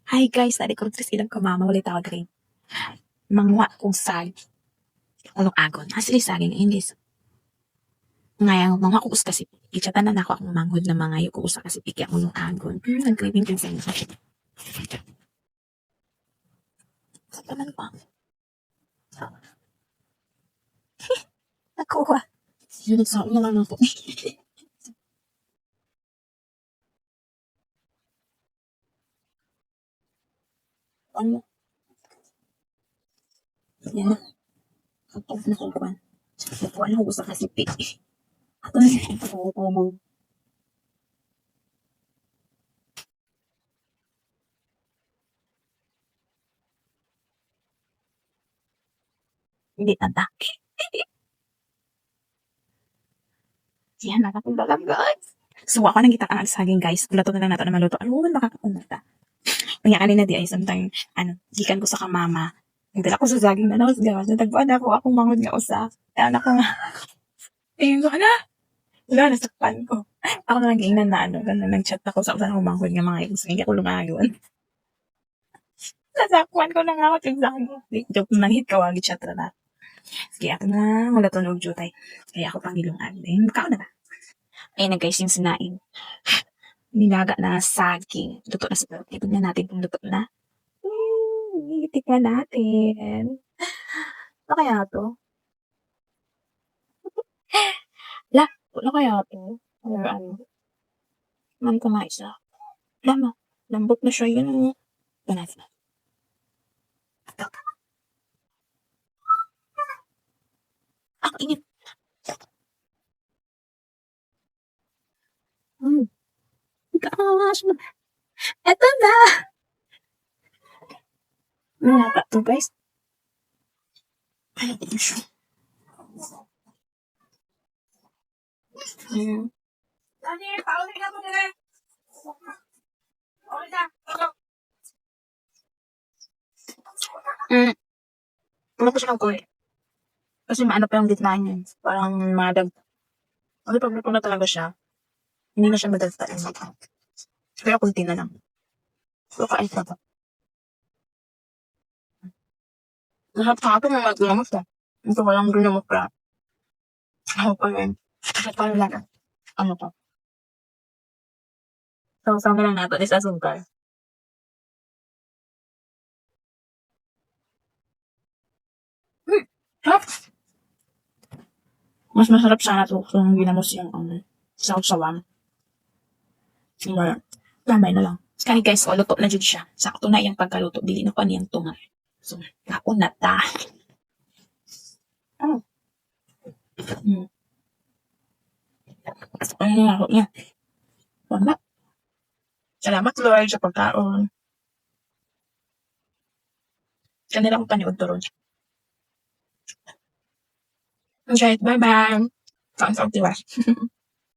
Hi guys, nari ko ilang kamama ulit ako grade. Mangwa kong sag. Ulong agon. Asli saging English. Ngayon, mangwa ko kasi. Ichatan na ako akong manghod na mga yung kuusa kasi piki ang ulong agon. Nag-craving din sa inyo. Sa taman pa. Nakuha. Yun, sa una lang ako. Ano? Yan na. Kapag nakukuhan. Nakuha na ko sa kasi piki. Ato na siya. Ako mo. Hindi tanda. Yan, nakakulalag guys. So, ako nang kita ang saging guys. Ulato na lang nato na maluto. Ano man makakapunta. Kanya kanina di ay sometime, gikan ko sa kamama. Nagdala ko sa saging na nawas gawas. Natagpuan ako, akong mangod nga usa. Kaya ako nga, tingin ko, ala, wala, nasakpan ko. Ako na lang giingnan na ganun, nag-chat ako sa usan akong mangod nga mga ibus. Hindi ako lumayon. Nasakpan ko na nga ako yung saging. Joke nang hit ka, wagi chat na. Sige, ako na, wala to nung jutay. Kaya ako pangilungan. Kao na ba? Ayun na guys, yung sinain. Nilaga na saging. Luto na sa tignan natin kung luto na. Tignan natin. Ano kaya to? La, ano kaya to? Or ano? Man ko nga isa. Lama, lambot na siya yun. Ganat na. Ang init. Gosh. Eto na. Nalata to guys. Ano ko siya? Dani, paulit na mo nila. Paulit na. Ano ko siya ng kulit? Kasi maano pa yung gitna niya. Parang madag. Kasi pag luto na talaga siya, hindi na siya madagta. Kaya kunti na lang. So, kain pa ba? Lahat sa atin may maglamot eh. Ito walang ginamot pa. Ako pa rin. Kasi pa rin lang. Ano to? So, sama lang natin is asukal. Sarap! Mas masarap sana to kung ginamos yung sausawan. Wala. Lamay na lang. Kaya guys, so, luto na dyan siya. Sakto na yung pagkaluto. Dili na pa niyang tunga. So, ako na ta. Oh. Ano na ako niya? Wala. Salamat Lord sa pagkaon. Kanila ko paniod to ron. Okay, bye-bye. Kaon sa tiwas.